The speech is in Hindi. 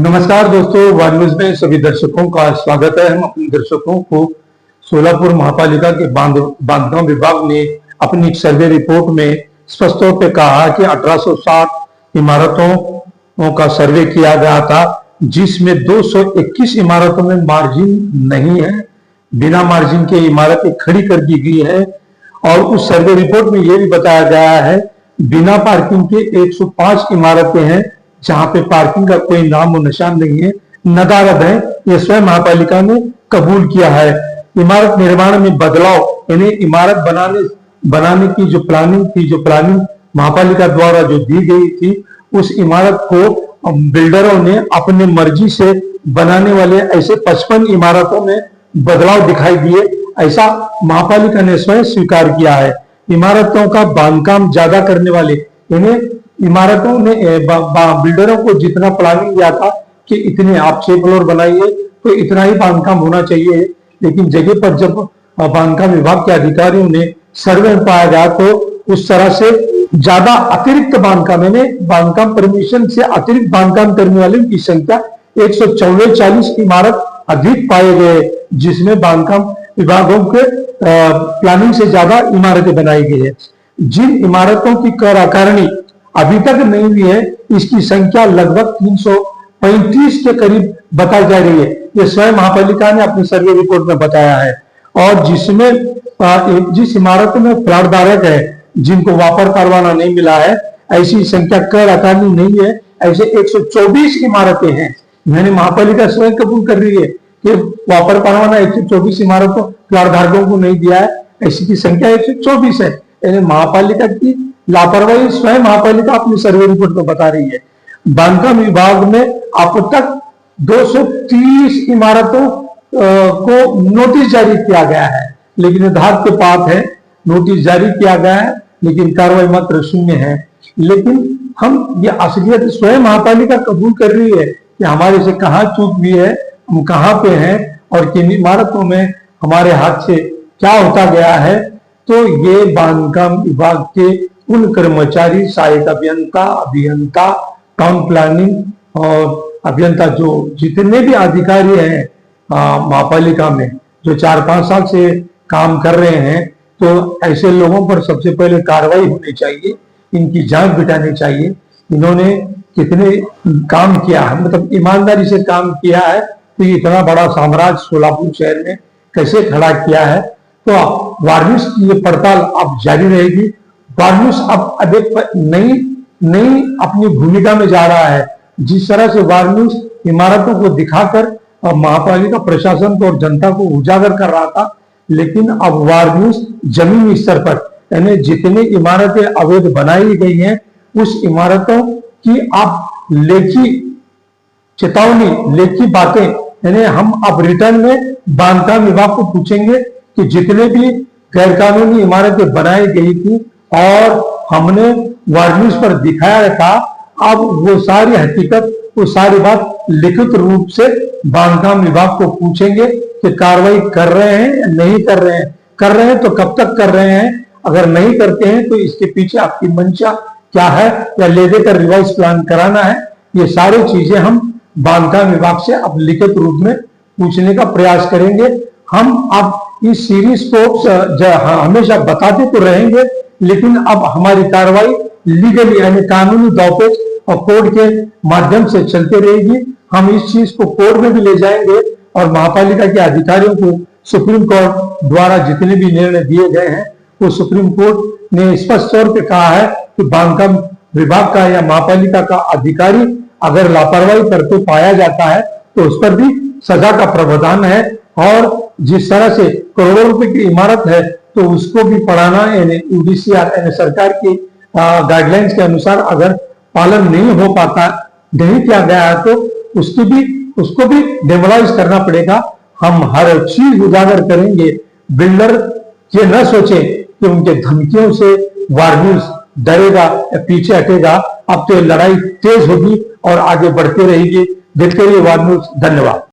नमस्कार दोस्तों, वार न्यूज में सभी दर्शकों का स्वागत है। हम अपने दर्शकों को सोलापुर महापालिका के बांधकाम विभाग ने अपनी सर्वे रिपोर्ट में स्पष्ट तौर पे कहा कि 1860 इमारतों का सर्वे किया गया था, जिसमें 221 इमारतों में मार्जिन नहीं है, बिना मार्जिन के इमारतें खड़ी कर दी गई है। और उस सर्वे रिपोर्ट में यह भी बताया गया है बिना पार्किंग के 105 इमारतें हैं जहां पे पार्किंग का कोई नाम और निशान नहीं है, नदारद है। ये स्वयं महापालिका ने कबूल किया है। इमारत निर्माण में बदलाव, यानी इमारत बनाने की जो प्लानिंग महापालिका द्वारा जो दी गई थी, उस इमारत को बिल्डरों ने अपने मर्जी से बनाने वाले ऐसे 55 इमारतों में बदलाव दिखाई दिए, ऐसा महापालिका ने स्वयं स्वीकार किया है। इमारतों का बांधकाम ज्यादा करने वाले, यानी इमारतों ने बिल्डरों को जितना प्लानिंग दिया था कि इतने आप 6 फ्लोर बनाइए तो इतना ही बांधकाम होना चाहिए, लेकिन जगह पर जब बांधकाम विभाग के अधिकारियों ने सर्वे में पाया गया तो उस तरह से ज्यादा अतिरिक्त बांधकाम, यानी बांधकाम परमिशन से अतिरिक्त बांधकाम करने वालों की संख्या 144 इमारत अधिक पाए गए, जिसमें बांधकाम विभागों के प्लानिंग से ज्यादा इमारतें बनाई गई है। जिन इमारतों की कर आकारणी अभी तक नहीं हुई है, इसकी संख्या लगभग 335 के करीब बताई जा रही है। ये स्वयं महापालिका ने अपनी सर्वे रिपोर्ट में बताया है। और जिस इमारत में प्लाट धारक है जिनको वापर परवाना नहीं मिला है, ऐसी संख्या कर आकारणी नहीं है, ऐसे 124 इमारतें हैं। यानी महापालिका स्वयं कबूल कर रही है कि वापर परवाना 124 इमारतों प्लाट धारकों को नहीं दिया है, ऐसी की संख्या 124 है। यानी महापालिका की लापरवाही स्वयं महापालिका अपनी सर्वे रिपोर्ट में बता रही है। बांधकाम विभाग में अब तक 230 इमारतों को नोटिस जारी किया गया है, लेकिन यथार्थ के पास है, नोटिस जारी किया गया है लेकिन कार्रवाई मात्र 0 है। लेकिन हम ये असलियत स्वयं महापालिका कबूल कर रही है कि हमारे से कहाँ चूक हुई है, हम कहाँ पे हैं और किन इमारतों में हमारे हाथ से क्या होता गया है। तो ये बांधकाम विभाग के उन कर्मचारी, सहायक अभियंता, टाउन प्लानिंग और अभियंता, जो जितने भी अधिकारी हैं महापालिका में, जो 4-5 साल से काम कर रहे हैं, तो ऐसे लोगों पर सबसे पहले कार्रवाई होनी चाहिए, इनकी जांच बिठानी चाहिए। इन्होंने कितने काम किया है, मतलब ईमानदारी से काम किया है, तो इतना बड़ा साम्राज्य सोलापुर शहर में कैसे खड़ा किया है। तो वार न्यूज की ये पड़ताल अब जारी रहेगी। वार न्यूज अब नई अपनी भूमिका में जा रहा है। जिस तरह से वार न्यूज इमारतों को दिखाकर महापालिका प्रशासन को और जनता को उजागर कर रहा था, लेकिन अब वार न्यूज जमीनी स्तर पर, यानी जितनी इमारतें अवैध बनाई गई हैं, उस इमारतों की आप लेखी चेतावनी, लेखी बातें, यानी हम अब रिटर्न में बांधकाम विभाग को पूछेंगे कि जितने भी गैरकानूनी इमारतें बनाई गई थी और हमने वार न्यूज पर दिखाया था, अब वो सारी हकीकत, वो सारी बात लिखित रूप से बांधकाम विभाग को पूछेंगे कि कार्रवाई कर रहे हैं या नहीं कर रहे हैं। कर रहे हैं तो कब तक कर रहे हैं, अगर नहीं करते हैं तो इसके पीछे आपकी मंशा क्या है, या ले देकर रिवाइज प्लान कराना है। ये सारी चीजें हम बांधकाम विभाग से अब लिखित रूप में पूछने का प्रयास करेंगे। हम अब इस सीरीज को हमेशा बताते तो रहेंगे, लेकिन अब हमारी कार्रवाई लीगली, यानी कानूनी दावपेच और कोर्ट के माध्यम से चलते रहेगी। हम इस चीज को कोर्ट में भी ले जाएंगे और महापालिका के अधिकारियों को सुप्रीम कोर्ट द्वारा जितने भी निर्णय दिए गए हैं, वो सुप्रीम कोर्ट ने स्पष्ट तौर पे कहा है कि बांधकाम विभाग का या महापालिका का अधिकारी अगर लापरवाही करते पाया जाता है तो उस पर भी सजा का प्रावधान है। और जिस तरह से करोड़ों रुपए की इमारत है तो उसको भी पढ़ाना, यानी यूडीसीआर, यानी सरकार की गाइडलाइंस के अनुसार अगर पालन नहीं हो पाता, नहीं किया गया है, तो उसको भी डेमोलाइज करना पड़ेगा। हम हर चीज उजागर करेंगे। बिल्डर ये न सोचे कि उनके धमकियों से वार न्यूज डरेगा या पीछे हटेगा। अब तो लड़ाई तेज होगी और आगे बढ़ती रहेगी। देखते रहिए वार न्यूज। धन्यवाद।